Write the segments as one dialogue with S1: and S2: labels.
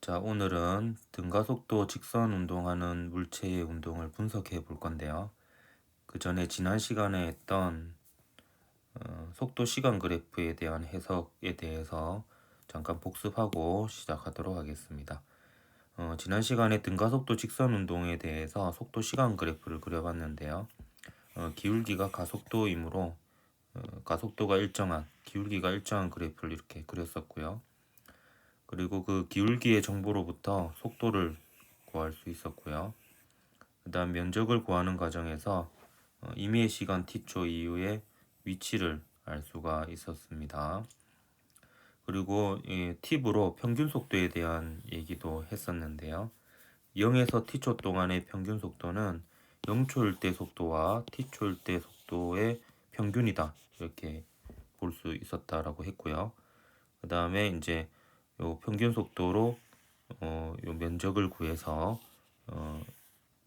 S1: 자, 오늘은 등가속도 직선 운동하는 물체의 운동을 분석해 볼 건데요. 그 전에 지난 시간에 했던 속도 시간 그래프에 대한 해석에 대해서 잠깐 복습하고 시작하도록 하겠습니다. 지난 시간에 등가속도 직선 운동에 대해서 속도 시간 그래프를 그려봤는데요. 기울기가 가속도이므로 가속도가 일정한, 기울기가 일정한 그래프를 이렇게 그렸었고요. 그리고 그 기울기의 정보로부터 속도를 구할 수 있었고요. 그 다음 면적을 구하는 과정에서 임의의 시간 t초 이후의 위치를 알 수가 있었습니다. 그리고 팁으로 평균 속도에 대한 얘기도 했었는데요. 0에서 t초 동안의 평균 속도는 0초일 때 속도와 t초일 때 속도의 평균이다, 이렇게 볼 수 있었다라고 했고요. 그 다음에 이제 요 평균 속도로 요 면적을 구해서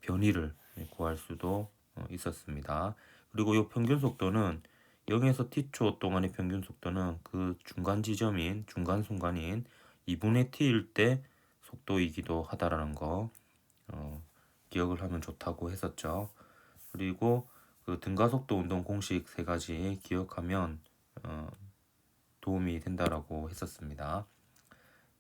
S1: 변이를 구할 수도 있었습니다. 그리고 요 평균 속도는 0에서 t초 동안의 평균 속도는 그 중간 지점인 중간 순간인 2분의 t일 때 속도이기도 하다라는 거 기억을 하면 좋다고 했었죠. 그리고 그 등가속도 운동 공식 세 가지 기억하면 도움이 된다라고 했었습니다.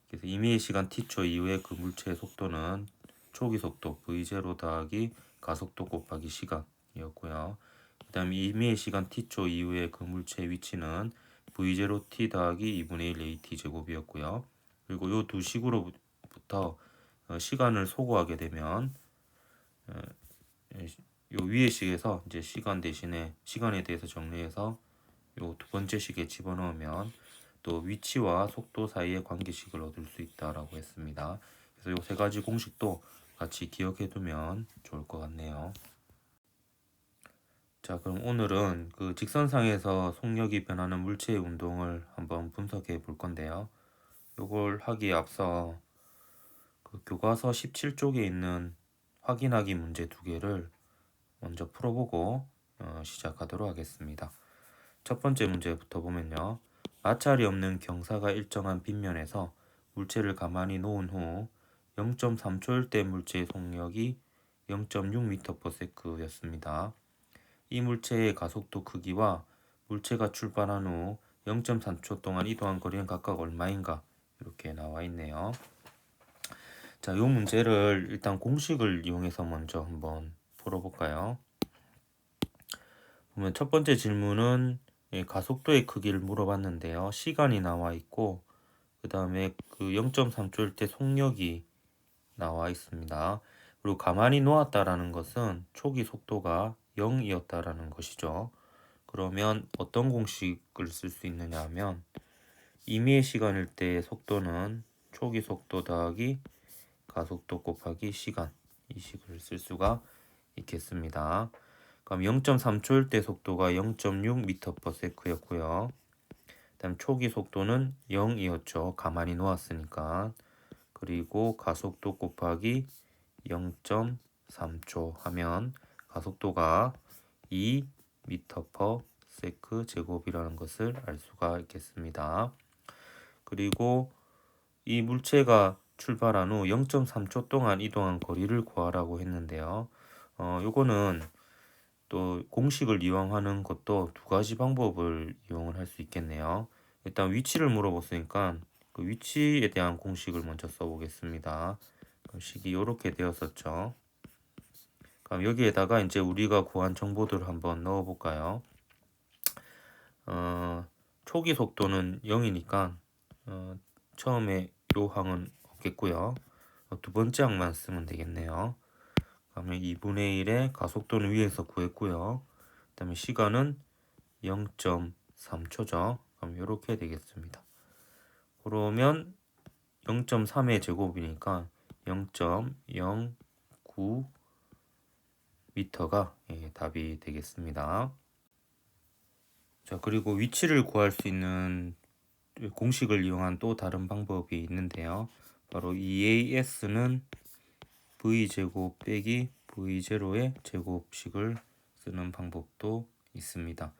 S1: 그래서 임의의 시간 t초 이후에 그 물체의 속도는 초기 속도 v0 더하기 가속도 곱하기 시간이었고요. 그 다음 임의의 시간 t초 이후에 그 물체의 위치는 v0t 더하기 2분의 1 at 제곱이었고요. 그리고 요 두 식으로부터 시간을 소거하게 되면 요 위의 식에서 이제 시간 대신에 시간에 대해서 정리해서 요 두 번째 식에 집어넣으면 또 위치와 속도 사이의 관계식을 얻을 수 있다라고 했습니다. 그래서 요 세 가지 공식도 같이 기억해 두면 좋을 것 같네요. 자, 그럼 오늘은 그 직선상에서 속력이 변하는 물체의 운동을 한번 분석해 볼 건데요. 요걸 하기에 앞서 그 교과서 17쪽에 있는 확인하기 문제 두 개를 먼저 풀어보고 시작하도록 하겠습니다. 첫 번째 문제부터 보면요. 마찰이 없는 경사가 일정한 빗면에서 물체를 가만히 놓은 후 0.3초일 때 물체의 속력이 0.6m/s였습니다. 이 물체의 가속도 크기와 물체가 출발한 후 0.3초 동안 이동한 거리는 각각 얼마인가, 이렇게 나와 있네요. 자, 이 문제를 일단 공식을 이용해서 먼저 한번 풀어볼까요? 보면 첫 번째 질문은 가속도의 크기를 물어봤는데요. 시간이 나와 있고 그 다음에 그 0.3초일 때 속력이 나와 있습니다. 그리고 가만히 놓았다라는 것은 초기 속도가 0이었다라는 것이죠. 그러면 어떤 공식을 쓸 수 있느냐 하면 임의의 시간일 때의 속도는 초기 속도 더하기 가속도 곱하기 시간, 이 식을 쓸 수가 있겠습니다. 그럼 0.3초일 때 속도가 0.6m/s였고요. 다음 초기 속도는 0이었죠. 가만히 놓았으니까. 그리고 가속도 곱하기 0.3초 하면 가속도가 2m/s 제곱이라는 것을 알 수가 있겠습니다. 그리고 이 물체가 출발한 후 0.3초 동안 이동한 거리를 구하라고 했는데요. 요거는 또 공식을 이용하는 것도 두 가지 방법을 이용을 할 수 있겠네요. 일단 위치를 물어봤으니까 그 위치에 대한 공식을 먼저 써보겠습니다. 식이 이렇게 되었었죠. 그럼 여기에다가 이제 우리가 구한 정보들을 한번 넣어볼까요? 초기 속도는 0이니까 처음에 요 항은 없겠고요. 두 번째 항만 쓰면 되겠네요. 그러면 2분의 1의 가속도는 위에서 구했고요. 그 다음에 시간은 0.3초죠. 그럼 이렇게 되겠습니다. 그러면 0.3의 제곱이니까 0.09m가 답이 되겠습니다. 자, 그리고 위치를 구할 수 있는 공식을 이용한 또 다른 방법이 있는데요. 바로 EAS는 V제곱 빼기 V0의 제곱식을 쓰는 방법도 있습니다.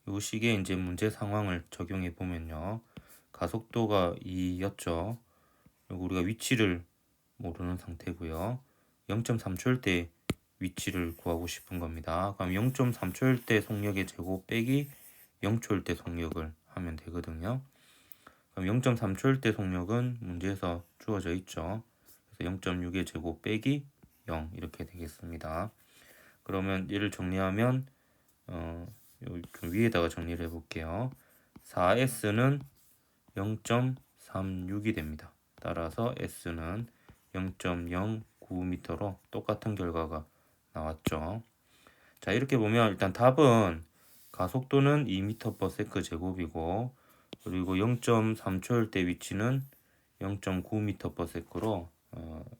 S1: 이 식에 이제 문제 상황을 적용해 보면요. 가속도가 2였죠. 그리고 우리가 위치를 모르는 상태고요. 0.3초일 때 위치를 구하고 싶은 겁니다. 그럼 0.3초일 때 속력의 제곱 빼기 0초일 때 속력을 하면 되거든요. 그럼 0.3초일 때 속력은 문제에서 주어져 있죠. 그래서 0.6의 제곱 빼기 0 이렇게 되겠습니다. 그러면 얘를 정리하면 좀 위에다가 정리를 해볼게요. 4S는 0.36이 됩니다. 따라서 S는 0.09m로 똑같은 결과가 나왔죠. 자, 이렇게 보면 일단 답은 가속도는 2m/s 제곱이고, 그리고 0.3초일 때 위치는 0.9m/s로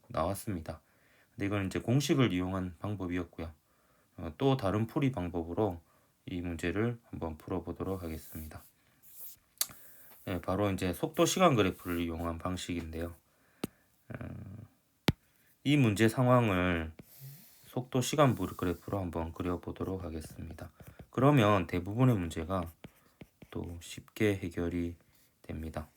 S1: 나왔습니다. 근데 이건 이제 공식을 이용한 방법이었고요. 또 다른 풀이 방법으로 이 문제를 한번 풀어보도록 하겠습니다. 네, 바로 이제 속도 시간 그래프를 이용한 방식인데요. 이 문제 상황을 속도 시간 그래프로 한번 그려보도록 하겠습니다. 그러면 대부분의 문제가 또 쉽게 해결이 됩니다.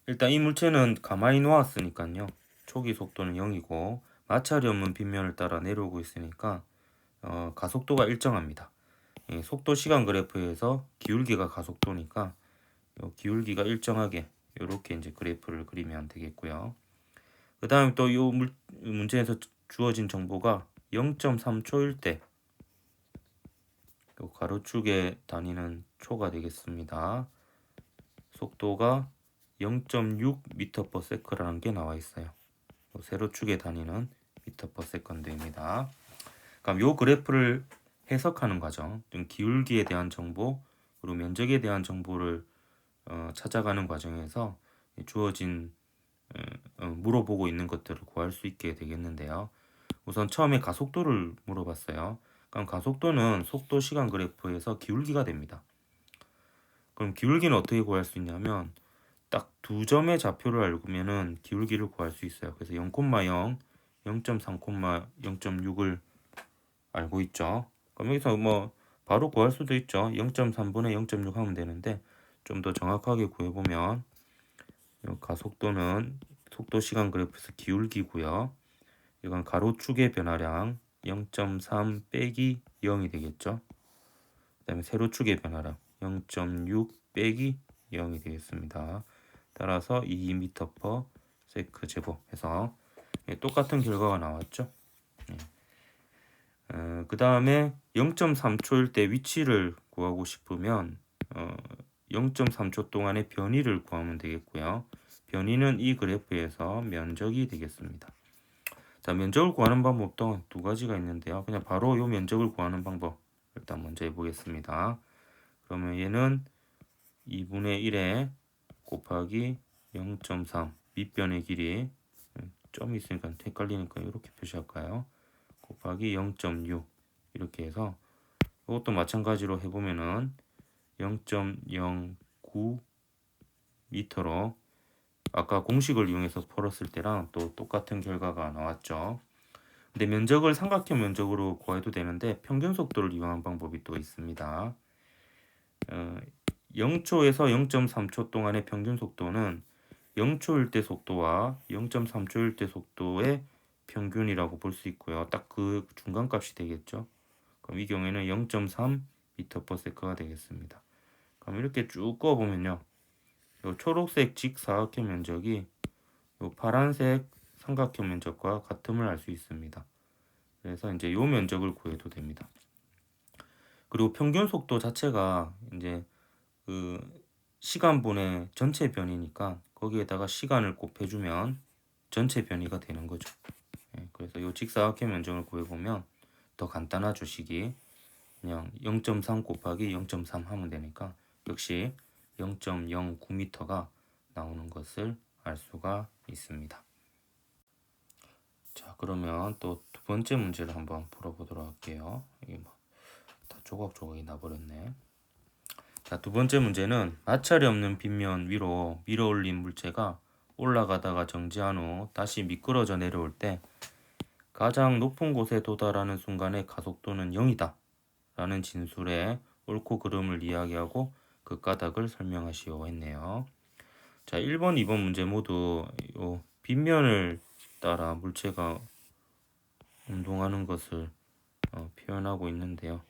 S1: 일단 이 물체는 가만히 놓았으니까요. 초기 속도는 0이고 마찰이 없는 빗면을 따라 내려오고 있으니까 가속도가 일정합니다. 속도 시간 그래프에서 기울기가 가속도니까 기울기가 일정하게 이렇게 이제 그래프를 그리면 되겠고요. 그 다음에 또 이 문제에서 주어진 정보가 0.3초일 때 가로축의 단위는 초가 되겠습니다. 속도가 0.6m/s라는 게 나와 있어요. 세로축의 단위는 m/s입니다. 그럼 이 그래프를 해석하는 과정, 기울기에 대한 정보, 그리고 면적에 대한 정보를 찾아가는 과정에서 주어진 물어보고 있는 것들을 구할 수 있게 되겠는데요. 우선 처음에 가속도를 물어봤어요. 그럼 가속도는 속도 시간 그래프에서 기울기가 됩니다. 그럼 기울기는 어떻게 구할 수 있냐면 딱 두 점의 좌표를 알고면은 기울기를 구할 수 있어요. 그래서 0,0, 0.3, 0.6을 알고 있죠. 그럼 여기서 뭐 바로 구할 수도 있죠. 0.3분의 0.6 하면 되는데 좀 더 정확하게 구해보면 가속도는 속도 시간 그래프에서 기울기고요. 이건 가로축의 변화량 0.3 빼기 0이 되겠죠. 그 다음에 세로축의 변화량 0.6 빼기 0이 되겠습니다. 따라서 2m/s 제곱 해서 똑같은 결과가 나왔죠. 그 다음에 0.3초일 때 위치를 구하고 싶으면 0.3초 동안의 변이를 구하면 되겠고요. 변이는 이 그래프에서 면적이 되겠습니다. 자, 면적을 구하는 방법도 두 가지가 있는데요. 그냥 바로 이 면적을 구하는 방법 일단 먼저 해보겠습니다. 그러면 얘는 2분의 1에 곱하기 0.3 밑변의 길이 점이 있으니까 헷갈리니까 이렇게 표시할까요? 곱하기 0.6 이렇게 해서 이것도 마찬가지로 해보면은 0.09 미터로 아까 공식을 이용해서 풀었을 때랑 또 똑같은 결과가 나왔죠. 근데 면적을 삼각형 면적으로 구해도 되는데 평균 속도를 이용한 방법이 또 있습니다. 0초에서 0.3초 동안의 평균 속도는 0초일 때 속도와 0.3초일 때 속도의 평균이라고 볼 수 있고요. 딱 그 중간값이 되겠죠. 그럼 이 경우에는 0.3 m/s가 되겠습니다. 그럼 이렇게 쭉 그어보면요. 요 초록색 직사각형 면적이 요 파란색 삼각형 면적과 같음을 알 수 있습니다. 그래서 이제 요 면적을 구해도 됩니다. 그리고 평균 속도 자체가 이제 그 시간분의 전체 변이니까 거기에다가 시간을 곱해주면 전체 변이가 되는 거죠. 그래서 요 직사각형 면적을 구해보면 더 간단하죠. 식이 그냥 0.3 곱하기 0.3 하면 되니까 역시 0.09m가 나오는 것을 알 수가 있습니다. 자, 그러면 또 두 번째 문제를 한번 풀어보도록 할게요. 이게 뭐 다 조각조각이 나버렸네. 자, 두 번째 문제는 마찰이 없는 빗면 위로 밀어올린 물체가 올라가다가 정지한 후 다시 미끄러져 내려올 때 가장 높은 곳에 도달하는 순간의 가속도는 0이다 라는 진술에 옳고 그름을 이야기하고 그 까닭을 설명하시오 했네요. 자, 1번, 2번 문제 모두 요 빗면을 따라 물체가 운동하는 것을 표현하고 있는데요.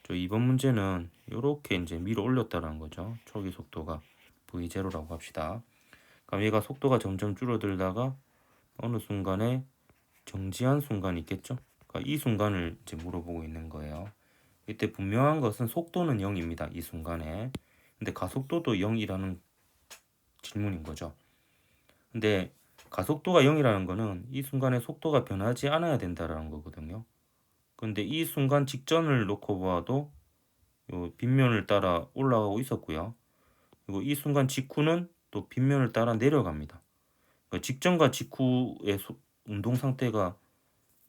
S1: 저 이번 문제는 이렇게 이제 밀어 올렸다라는 거죠. 초기 속도가 v0라고 합시다. 그럼 얘가 속도가 점점 줄어들다가 어느 순간에 정지한 순간이 있겠죠. 그러니까 이 순간을 이제 물어보고 있는 거예요. 이때 분명한 것은 속도는 0입니다. 이 순간에. 근데 가속도도 0이라는 질문인 거죠. 근데 가속도가 0이라는 거는 이 순간에 속도가 변하지 않아야 된다라는 거거든요. 근데 이 순간 직전을 놓고 봐도 요 빗면을 따라 올라가고 있었고요. 그리고 이 순간 직후는 또 빗면을 따라 내려갑니다. 그러니까 직전과 직후의 운동 상태가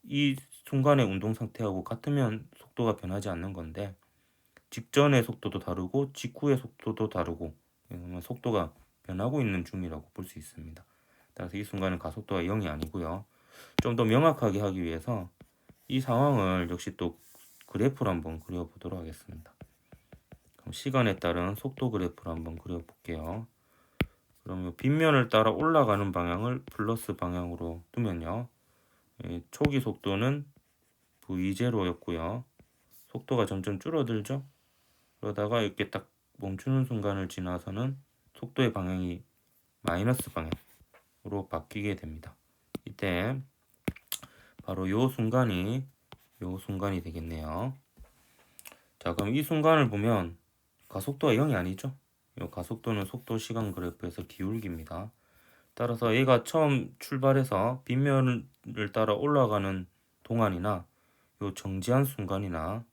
S1: 이 순간의 운동 상태하고 같으면 속도가 변하지 않는 건데 직전의 속도도 다르고 직후의 속도도 다르고 속도가 변하고 있는 중이라고 볼 수 있습니다. 따라서 이 순간은 가속도가 0이 아니고요. 좀 더 명확하게 하기 위해서 이 상황을 역시 또 그래프로 한번 그려보도록 하겠습니다. 그럼 시간에 따른 속도 그래프를 한번 그려볼게요. 그러면 빗면을 따라 올라가는 방향을 플러스 방향으로 두면요. 초기 속도는 v0였고요. 속도가 점점 줄어들죠. 그러다가 이렇게 딱 멈추는 순간을 지나서는 속도의 방향이 마이너스 방향으로 바뀌게 됩니다. 이때 바로 요 순간이 되겠네요. 자, 그럼 이 순간을 보면 가속도가 0이 아니죠. 요 가속도는 속도 시간 그래프에서 기울기입니다. 따라서 얘가 처음 출발해서 빗면을 따라 올라가는 동안이나 요 정지한 순간이나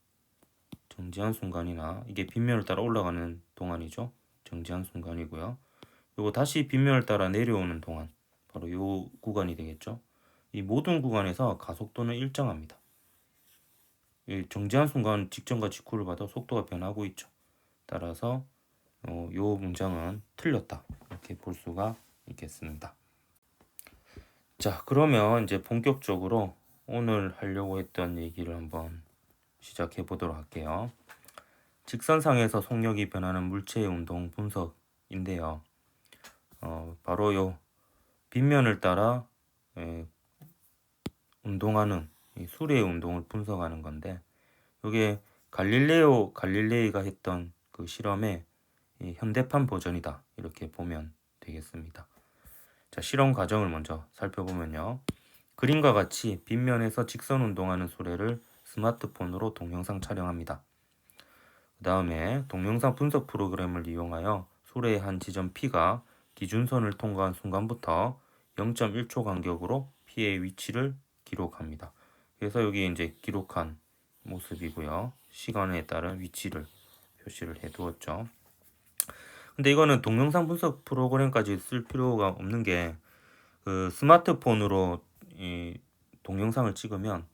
S1: 이게 빗면을 따라 올라가는 동안이죠. 정지한 순간이고요. 요거 다시 빗면을 따라 내려오는 동안 바로 요 구간이 되겠죠. 이 모든 구간에서 가속도는 일정합니다. 정지한 순간 직전과 직후를 봐도 속도가 변하고 있죠. 따라서 요 문장은 틀렸다 이렇게 볼 수가 있겠습니다. 자, 그러면 이제 본격적으로 오늘 하려고 했던 얘기를 한번 시작해 보도록 할게요. 직선상에서 속력이 변하는 물체의 운동 분석인데요. 바로 요 빗면을 따라 운동하는 이 수레의 운동을 분석하는 건데, 이게 갈릴레이가 했던 그 실험의 이 현대판 버전이다 이렇게 보면 되겠습니다. 자, 실험 과정을 먼저 살펴보면요. 그림과 같이 빗면에서 직선 운동하는 수레를 스마트폰으로 동영상 촬영합니다. 그 다음에 동영상 분석 프로그램을 이용하여 수레의 한 지점 P가 기준선을 통과한 순간부터 0.1초 간격으로 P의 위치를 기록합니다. 그래서 여기 이제 기록한 모습이고요. 시간에 따른 위치를 표시를 해 두었죠. 근데 이거는 동영상 분석 프로그램까지 쓸 필요가 없는 게 그 스마트폰으로 이 동영상을 찍으면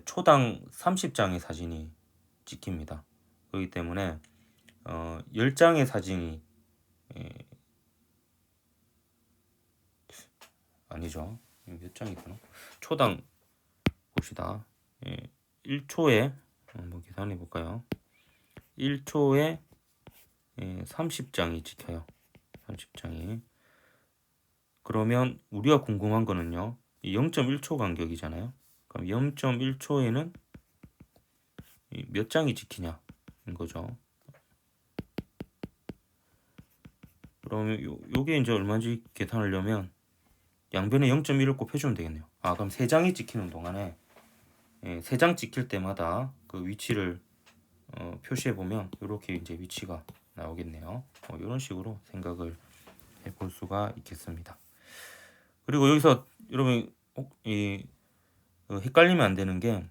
S1: 초당 30장의 사진이 찍힙니다. 그렇기 때문에 10장의 사진이 아니죠. 몇 장이구나. 초당 봅시다. 1초에 한번 계산해 볼까요? 1초에 30장이 찍혀요. 30장이. 그러면 우리가 궁금한 거는요. 0.1초 간격이잖아요. 그럼 0.1초에는 몇 장이 찍히냐인 거죠. 그러면 요게 이제 얼마인지 계산하려면 양변에 0.1을 곱해주면 되겠네요. 그럼 3장이 찍히는 동안에 3장 찍힐 때마다 그 위치를 표시해 보면 이렇게 이제 위치가 나오겠네요. 이런 식으로 생각을 해볼 수가 있겠습니다. 그리고 여기서 여러분 헷갈리면 안 되는 게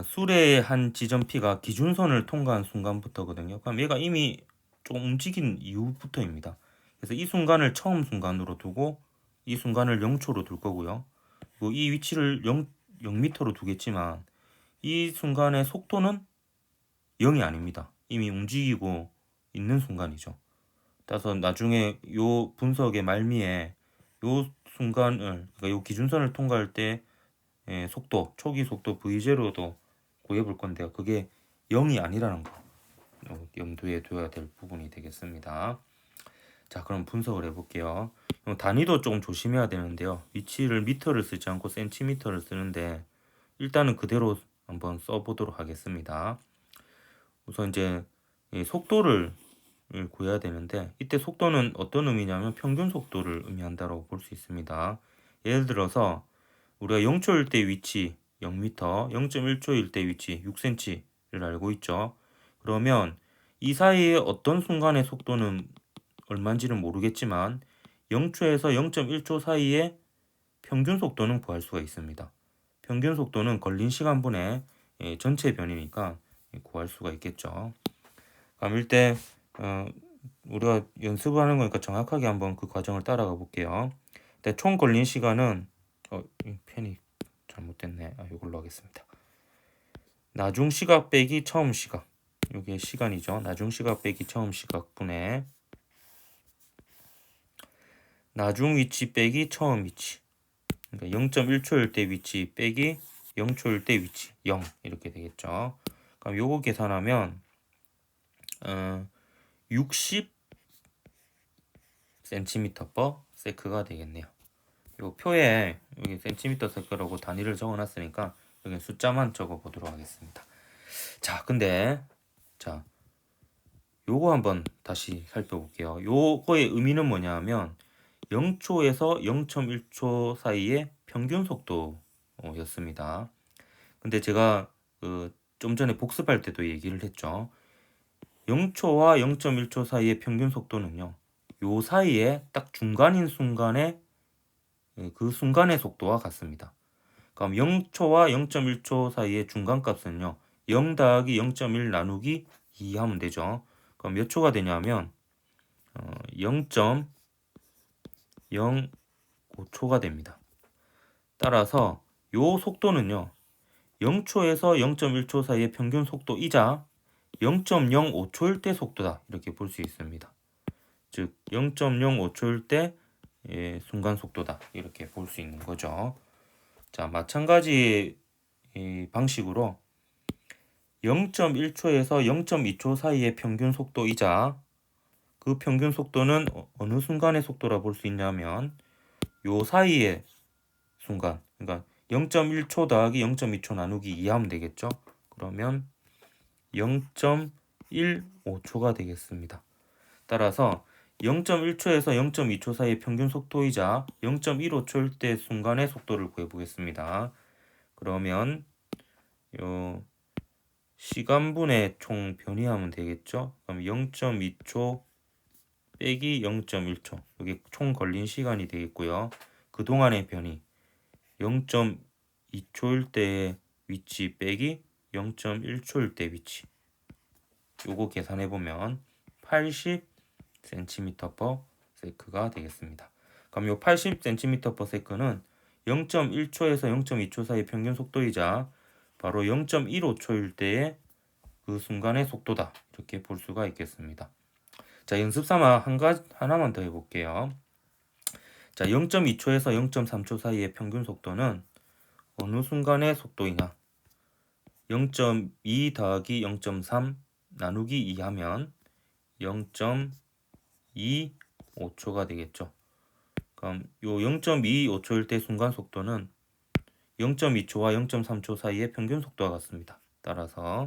S1: 수레의 한 지점 P가 기준선을 통과한 순간부터거든요. 그럼 얘가 이미 좀 움직인 이후부터입니다. 그래서 이 순간을 처음 순간으로 두고 이 순간을 0초로 둘 거고요. 그리고 이 위치를 0m로 두겠지만 이 순간의 속도는 0이 아닙니다. 이미 움직이고 있는 순간이죠. 따라서 나중에 요 분석의 말미에 요 순간을, 그러니까 요 기준선을 통과할 때 속도, 초기 속도 v0도 구해볼 건데요. 그게 0이 아니라는 거 염두에 둬야 될 부분이 되겠습니다. 자, 그럼 분석을 해볼게요. 단위도 조금 조심해야 되는데요. 위치를 미터를 쓰지 않고 센티미터를 쓰는데 일단은 그대로 한번 써보도록 하겠습니다. 우선 이제 이 속도를 구해야 되는데 이때 속도는 어떤 의미냐면 평균 속도를 의미한다고 볼 수 있습니다. 예를 들어서 우리가 0초일 때 위치 0m, 0.1초일 때 위치 6cm를 알고 있죠. 그러면 이 사이에 어떤 순간의 속도는 얼마인지는 모르겠지만 0초에서 0.1초 사이에 평균 속도는 구할 수가 있습니다. 평균 속도는 걸린 시간분의 전체 변이니까 구할 수가 있겠죠. 그럼 일단 우리가 연습을 하는 거니까 정확하게 한번 그 과정을 따라가 볼게요. 일단 총 걸린 시간은 이 펜이 잘못됐네. 이걸로 하겠습니다. 나중 시각 빼기 처음 시각. 이게 시간이죠. 나중 시각 빼기 처음 시각분의 나중 위치 빼기 처음 위치. 그러니까 0.1초일 때 위치 빼기 0초일 때 위치 0 이렇게 되겠죠. 그럼 요거 계산하면 60cm/s가 되겠네요. 요 표에 여기 센티미터 세크라고 단위를 적어놨으니까 여기 숫자만 적어보도록 하겠습니다. 자, 근데 자 요거 한번 다시 살펴볼게요. 요거의 의미는 뭐냐면 0초에서 0.1초 사이의 평균 속도였습니다. 근데 제가 좀 전에 복습할 때도 얘기를 했죠. 0초와 0.1초 사이의 평균 속도는요. 요 사이에 딱 중간인 순간에 그 순간의 속도와 같습니다. 그럼 0초와 0.1초 사이의 중간값은요. 0 더하기 0.1 나누기 2 하면 되죠. 그럼 몇 초가 되냐면 0.05초가 됩니다. 따라서 요 속도는요. 0초에서 0.1초 사이의 평균 속도이자 0.05초일 때 속도다. 이렇게 볼 수 있습니다. 즉 0.05초일 때 순간 속도다. 이렇게 볼 수 있는 거죠. 자, 마찬가지 방식으로 0.1초에서 0.2초 사이의 평균 속도이자 그 평균 속도는 어느 순간의 속도라 볼 수 있냐면 요 사이의 순간, 그러니까 0.1초 더하기 0.2초 나누기 2 하면 되겠죠. 그러면 0.15초가 되겠습니다. 따라서 0.1초에서 0.2초 사이의 평균 속도이자 0.15초일 때 순간의 속도를 구해보겠습니다. 그러면 요 시간분의 총 변이하면 되겠죠. 그럼 0.2초 빼기 0.1초 이게 총 걸린 시간이 되겠고요. 그동안의 변이 0.2초일 때의 위치 빼기 0.1초일 때 위치 요거 계산해보면 80cm/s가 되겠습니다. 그럼 요 80cm/s는 0.1초에서 0.2초 사이 평균 속도이자 바로 0.15초일 때의 그 순간의 속도다. 이렇게 볼 수가 있겠습니다. 자, 연습 삼아 하나만 더 해볼게요. 자, 0.2초에서 0.3초 사이의 평균 속도는 어느 순간의 속도이냐? 0.2 더하기 0.3 나누기 2 하면 0.25초가 되겠죠. 그럼 요 0.25초일 때 순간 속도는 0.2초와 0.3초 사이의 평균 속도와 같습니다. 따라서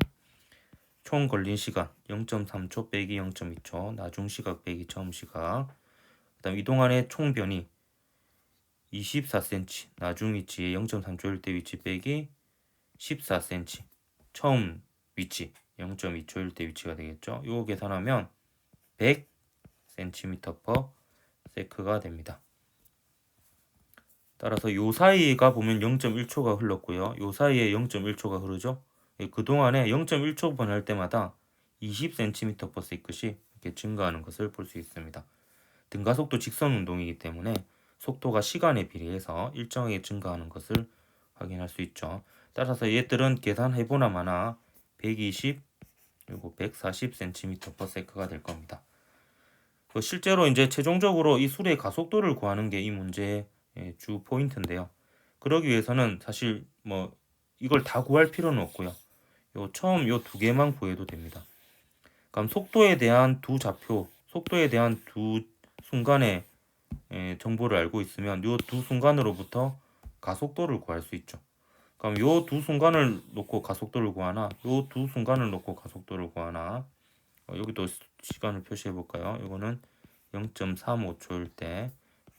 S1: 총 걸린 시간 0.3초 빼기 0.2초 나중 시각 빼기 처음 시각 그다음 이동안의 총 변이 24cm 나중 위치에 0.3초일 때 위치 빼기 14cm 처음 위치 0.2초일 때 위치가 되겠죠. 이거 계산하면 100cm/s가 됩니다. 따라서 요 사이가 보면 0.1초가 흘렀고요. 요 사이에 0.1초가 흐르죠. 그동안에 0.1초 변할 때마다 20cm/s씩 이렇게 증가하는 것을 볼 수 있습니다. 등가속도 직선 운동이기 때문에 속도가 시간에 비례해서 일정하게 증가하는 것을 확인할 수 있죠. 따라서 얘들은 계산해보나 마나 120 그리고 140cm/s가 될 겁니다. 실제로 이제 최종적으로 이 수의 가속도를 구하는 게 이 문제의 주 포인트인데요. 그러기 위해서는 사실 뭐 이걸 다 구할 필요는 없고요. 처음 요 두 개만 구해도 됩니다. 그럼 속도에 대한 두 좌표, 속도에 대한 두 순간의 정보를 알고 있으면 요 두 순간으로부터 가속도를 구할 수 있죠. 그럼 요 두 순간을 놓고 가속도를 구하나, 요 두 순간을 놓고 가속도를 구하나, 여기도 시간을 표시해 볼까요? 요거는 0.35초일 때,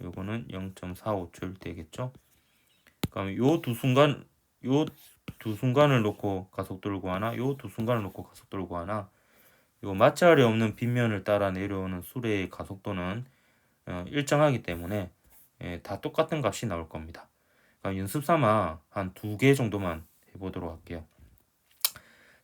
S1: 요거는 0.45초일 때겠죠? 그럼 요 두 순간을 놓고 가속도를 구하나, 요 두 순간을 놓고 가속도를 구하나, 요 마찰이 없는 빗면을 따라 내려오는 수레의 가속도는 일정하기 때문에 다 똑같은 값이 나올 겁니다. 연습 삼아 한 두 개 정도만 해보도록 할게요.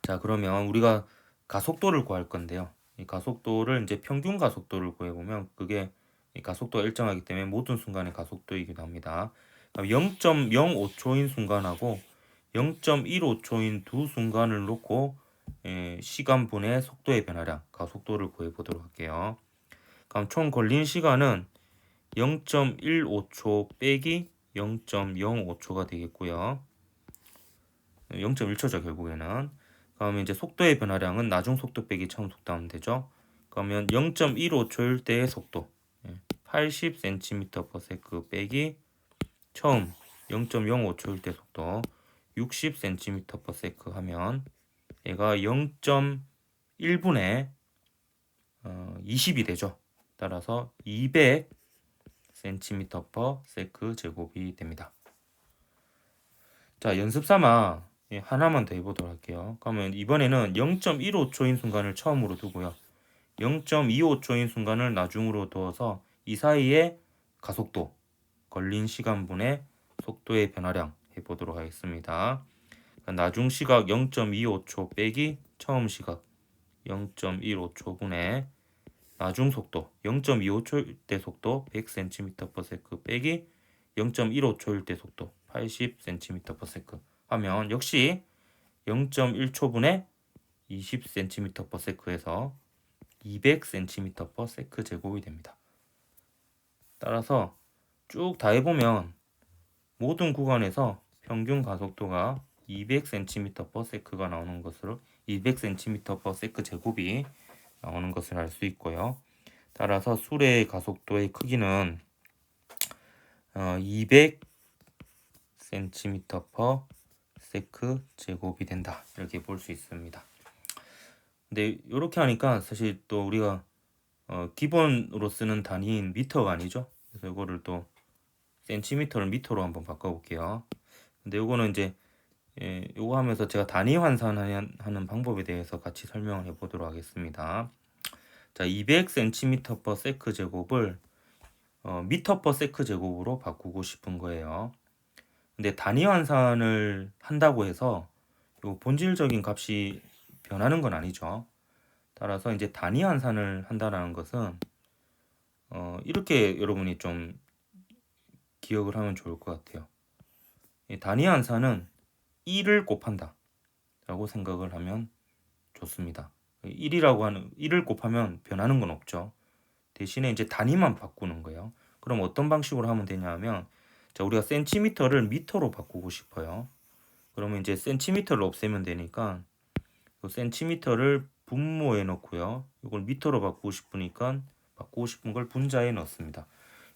S1: 자, 그러면 우리가 가속도를 구할 건데요. 이 가속도를 이제 평균 가속도를 구해보면 그게 이 가속도가 일정하기 때문에 모든 순간의 가속도이기도 합니다. 0.05초인 순간하고 0.15초인 두 순간을 놓고 시간분의 속도의 변화량, 가속도를 구해보도록 할게요. 그럼 총 걸린 시간은 0.15초 빼기 0.05초가 되겠고요. 0.1초죠 결국에는. 그러면 이제 속도의 변화량은 나중 속도 빼기 처음 속도 하면 되죠. 그러면 0.15초일 때의 속도 80cm/s 빼기 처음 0.05초일 때 속도 60cm/s 하면 얘가 0.1분의 20이 되죠. 따라서 200cm/s 제곱이 됩니다. 자, 연습 삼아 하나만 더 해보도록 할게요. 그러면 이번에는 0.15초인 순간을 처음으로 두고요. 0.25초인 순간을 나중으로 두어서 이 사이에 가속도, 걸린 시간분의 속도의 변화량 해보도록 하겠습니다. 나중 시각 0.25초 빼기 처음 시각 0.15초분의 나중 속도 0.25초일 때 속도 100cm/s 빼기 0.15초일 때 속도 80cm/s 하면 역시 0.1초분의 20cm/s에서 200cm/s 제곱이 됩니다. 따라서 쭉 다 해보면 모든 구간에서 평균 가속도가 200cm/s가 나오는 것으로 200cm/s 제곱이 나오는 것을 알 수 있고요. 따라서 수레의 가속도의 크기는 200cm/s 제곱이 된다. 이렇게 볼 수 있습니다. 근데 이렇게 하니까 사실 또 우리가 기본으로 쓰는 단위인 미터가 아니죠. 그래서 이거를 또 센티미터를 미터로 한번 바꿔볼게요. 근데 이거는 이제 요거 하면서 제가 단위 환산하는 방법에 대해서 같이 설명을 해보도록 하겠습니다. 자, 200cm/s 제곱을 미터/s 제곱으로 바꾸고 싶은 거예요. 근데 단위 환산을 한다고 해서 요 본질적인 값이 변하는 건 아니죠. 따라서 이제 단위 환산을 한다는 것은 이렇게 여러분이 좀 기억을 하면 좋을 것 같아요. 이 단위 환산은 1을 곱한다 라고 생각을 하면 좋습니다. 1을 곱하면 변하는 건 없죠. 대신에 이제 단위만 바꾸는 거예요. 그럼 어떤 방식으로 하면 되냐 하면, 자, 우리가 센티미터를 미터로 바꾸고 싶어요. 그러면 이제 센티미터를 없애면 되니까 그 센티미터를 분모에 넣고요. 이걸 미터로 바꾸고 싶으니까 바꾸고 싶은 걸 분자에 넣습니다.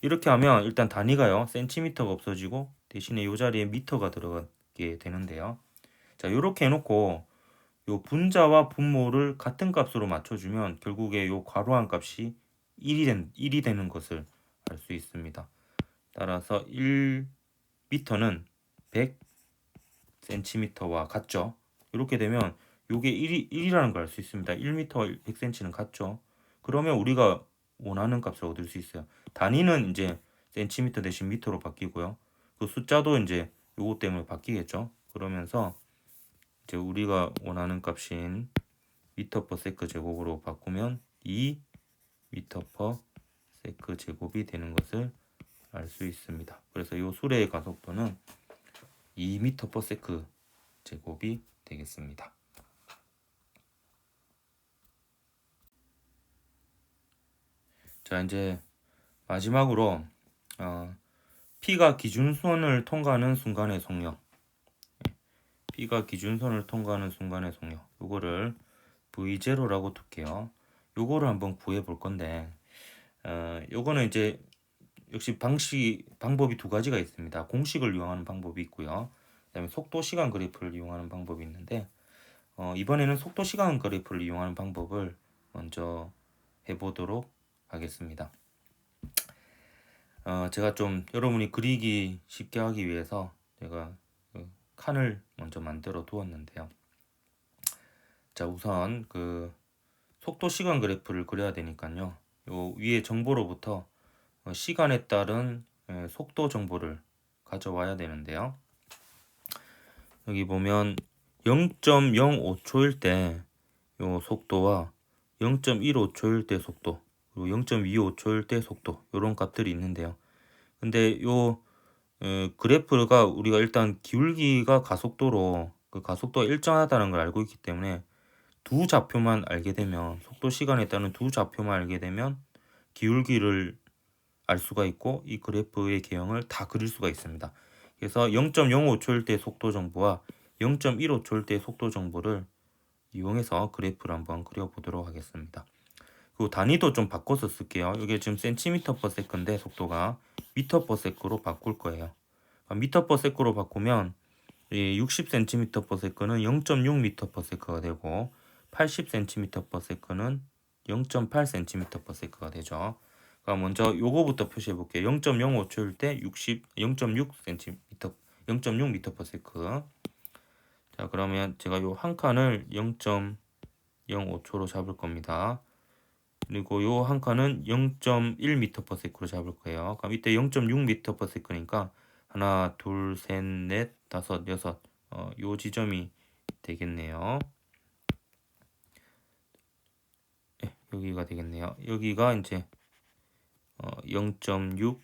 S1: 이렇게 하면 일단 단위가요, 센티미터가 없어지고 대신에 이 자리에 미터가 들어가게 되는데요. 자, 이렇게 해놓고 요 분자와 분모를 같은 값으로 맞춰주면 결국에 요 괄호한 값이 1이 되는 것을 알 수 있습니다. 따라서 1m는 100cm와 같죠. 이렇게 되면 요게 1이라는 걸 알 수 있습니다. 1m 100cm는 같죠. 그러면 우리가 원하는 값을 얻을 수 있어요. 단위는 이제 센티미터 대신 미터로 바뀌고요. 그 숫자도 이제 요거 때문에 바뀌겠죠. 그러면서 이제 우리가 원하는 값인 미터/s 제곱으로 바꾸면 2m/s 제곱이 되는 것을 알 수 있습니다. 그래서 이 수레의 가속도는 2m/s 제곱이 되겠습니다. 자, 이제 마지막으로 P가 기준선을 통과하는 순간의 속력, P가 기준선을 통과하는 순간의 속력, 요거를 V0라고 둘게요. 요거를 한번 구해 볼 건데, 요거는 이제 역시 방법이 두 가지가 있습니다. 공식을 이용하는 방법이 있고요. 그다음에 속도 시간 그래프를 이용하는 방법이 있는데 이번에는 속도 시간 그래프를 이용하는 방법을 먼저 해보도록 하겠습니다. 제가 좀 여러분이 그리기 쉽게 하기 위해서 제가 그 칸을 먼저 만들어 두었는데요. 자, 우선 그 속도 시간 그래프를 그려야 되니까요. 요 위에 정보로부터 시간에 따른 속도 정보를 가져와야 되는데요. 여기 보면 0.05초일 때 요 속도와 0.15초일 때 속도, 그리고 0.25초일 때 속도, 요런 값들이 있는데요. 근데 요 그래프가 우리가 일단 기울기가 가속도로 그 가속도가 일정하다는 걸 알고 있기 때문에 두 좌표만 알게 되면, 속도 시간에 따른 두 좌표만 알게 되면 기울기를 알 수가 있고 이 그래프의 개형을 다 그릴 수가 있습니다. 그래서 0.05초일 때 속도 정보와 0.15초일 때 속도 정보를 이용해서 그래프를 한번 그려보도록 하겠습니다. 그 단위도 좀 바꿔서 쓸게요. 이게 지금 센티미터 퍼 세컨인데 속도가 미터 퍼 세컨으로 바꿀 거예요. 미터 퍼 세컨으로 바꾸면 60cm per sec는 0.6m per sec가 되고 80cm per sec는 0.8cm per sec가 되죠. 그럼 먼저 요거부터 표시해 볼게요. 0.05초일 때 0.6cm, 0.6m per sec. 자, 그러면 제가 요 한 칸을 0.05초로 잡을 겁니다. 그리고 요 한 칸은 0.1m per sec로 잡을 거예요. 그럼 이때 0.6m per sec니까 하나, 둘, 셋, 넷, 다섯, 여섯, 요 지점이 되겠네요. 네, 여기가 되겠네요. 여기가 이제 0.6m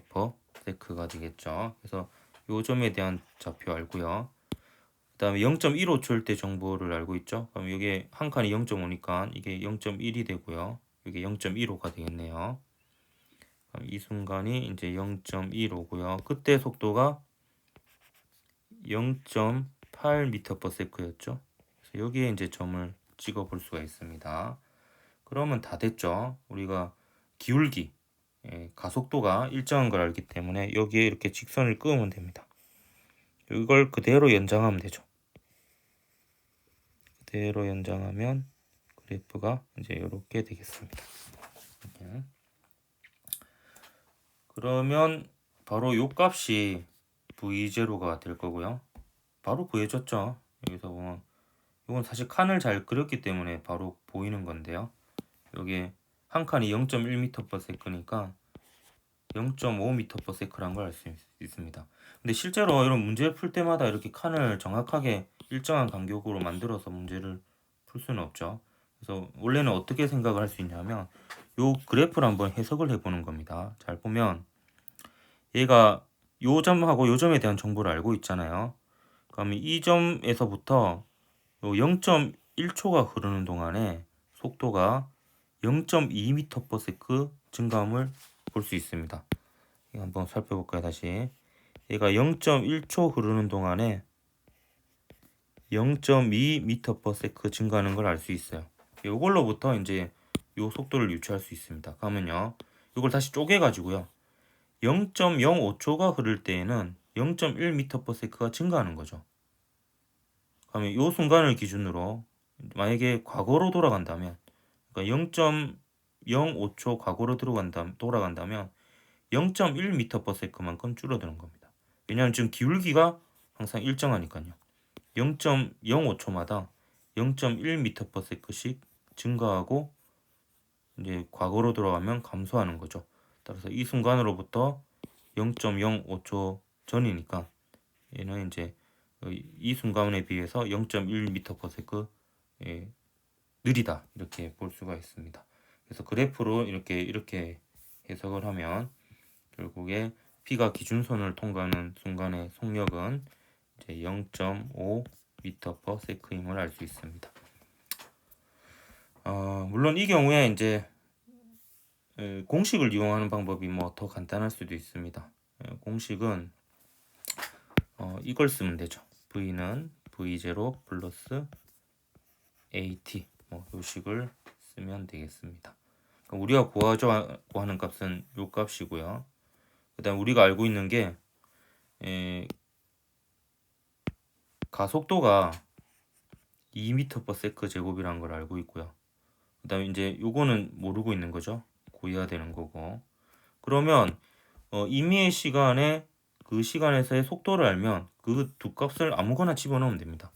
S1: per sec가 되겠죠. 그래서 요 점에 대한 좌표 알고요. 그 다음에 0.15초일 때 정보를 알고 있죠. 그럼 여기 한 칸이 0.5니까 이게 0.1이 되고요. 이게 0.15가 되겠네요. 이 순간이 이제 0.15고요. 그때 속도가 0.8m/s였죠. 그래서 여기에 이제 점을 찍어 볼 수가 있습니다. 그러면 다 됐죠. 우리가 기울기, 가속도가 일정한 걸 알기 때문에 여기에 이렇게 직선을 그으면 됩니다. 이걸 그대로 연장하면 되죠. 그대로 연장하면 그래프가 이제 이렇게 되겠습니다. 이렇게. 그러면 바로 요 값이 V0가 될 거고요. 바로 구해졌죠. 여기서 보면 이건 사실 칸을 잘 그렸기 때문에 바로 보이는 건데요. 여기 한 칸이 0.1m/s니까 0.5m/s란 걸 알 수 있습니다. 근데 실제로 이런 문제 풀 때마다 이렇게 칸을 정확하게 일정한 간격으로 만들어서 문제를 풀 수는 없죠. 그래서 원래는 어떻게 생각을 할 수 있냐면 요 그래프를 한번 해석을 해보는 겁니다. 잘 보면 얘가 요 점하고 요 점에 대한 정보를 알고 있잖아요. 그러면 이 점에서부터 0.1초가 흐르는 동안에 속도가 0.2m/s 증감을 볼 수 있습니다. 이거 한번 살펴볼까요? 다시 얘가 0.1초 흐르는 동안에 0.2m/s 증가하는 걸 알 수 있어요. 이걸로부터 이제 요 속도를 유추할 수 있습니다. 그러면요, 이걸 다시 쪼개 가지고요, 0.05초가 흐를 때에는 0.1m/s가 증가하는 거죠. 그러면 이 순간을 기준으로 만약에 과거로 돌아간다면, 그러니까 0.05초 과거로 돌아간다면 0.1m/s만큼 줄어드는 겁니다. 왜냐하면 지금 기울기가 항상 일정하니까요. 0.05초마다 0.1m/s씩 증가하고 이제 과거로 돌아가면 감소하는 거죠. 따라서 이 순간으로부터 0.05초 전이니까 얘는 이제 이 순간에 비해서 0.1m/s 느리다, 이렇게 볼 수가 있습니다. 그래서 그래프로 이렇게 해석을 하면 결국에 P가 기준선을 통과하는 순간의 속력은 이제 0.5m/s임을 알 수 있습니다. 물론 이 경우에 이제 공식을 이용하는 방법이 뭐 더 간단할 수도 있습니다. 공식은 이걸 쓰면 되죠. V는 V0 플러스 AT, 요 식을 쓰면 되겠습니다. 우리가 구하자고 하는 값은 요 값이고요. 그다음 우리가 알고 있는 게 가속도가 2m/s 제곱이라는 걸 알고 있고요. 그다음에 이제 요거는 모르고 있는 거죠. 구해야 되는 거고. 그러면 임의의 시간에 그 시간에서의 속도를 알면 그 두 값을 아무거나 집어넣으면 됩니다.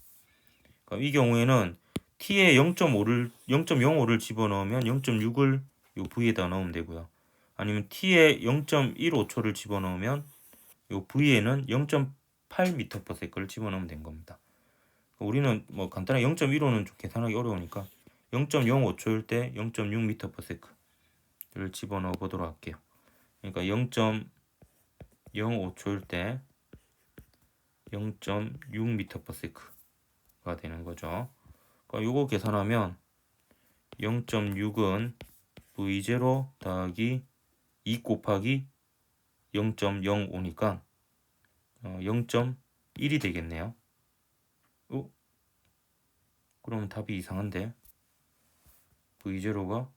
S1: 그러니까 이 경우에는 t에 0.05를 집어넣으면 0.6을 요 v에다 넣으면 되고요. 아니면 t에 0.15초를 집어넣으면 요 v에는 0.8m/s를 집어넣으면 된 겁니다. 우리는 뭐 간단하게 0.15는 좀 계산하기 어려우니까 0.05초일 때 0.6m/s를 집어넣어 보도록 할게요. 그러니까 0.05초일 때 0.6m/s가 되는 거죠. 그러니까 요거 계산하면 0.6은 v0 더하기 2 곱하기 0.05니까 0.1이 되겠네요. 그럼 답이 이상한데 v0가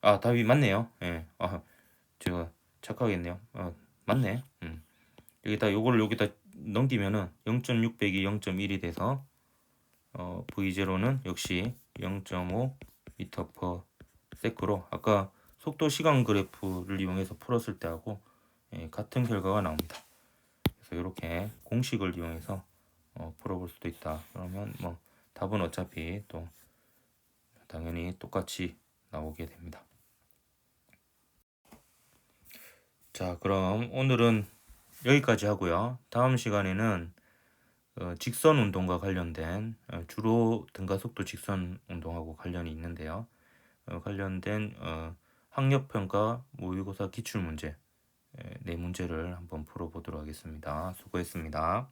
S1: 답이 맞네요. 예. 제가 착각했네요. 맞네. 요거를 여기다 넘기면은 0.6 빼기 0.1이 돼서 v0는 역시 0.5m/s로 아까 속도 시간 그래프를 이용해서 풀었을 때하고 같은 결과가 나옵니다. 그래서 이렇게 공식을 이용해서 풀어볼 수도 있다. 그러면 뭐 답은 어차피 또 당연히 똑같이 나오게 됩니다. 자, 그럼 오늘은 여기까지 하고요. 다음 시간에는 직선 운동과 관련된 주로 등가속도 직선 운동하고 관련이 있는데요. 관련된 학력평가 모의고사 기출문제 네 문제를 한번 풀어보도록 하겠습니다. 수고했습니다.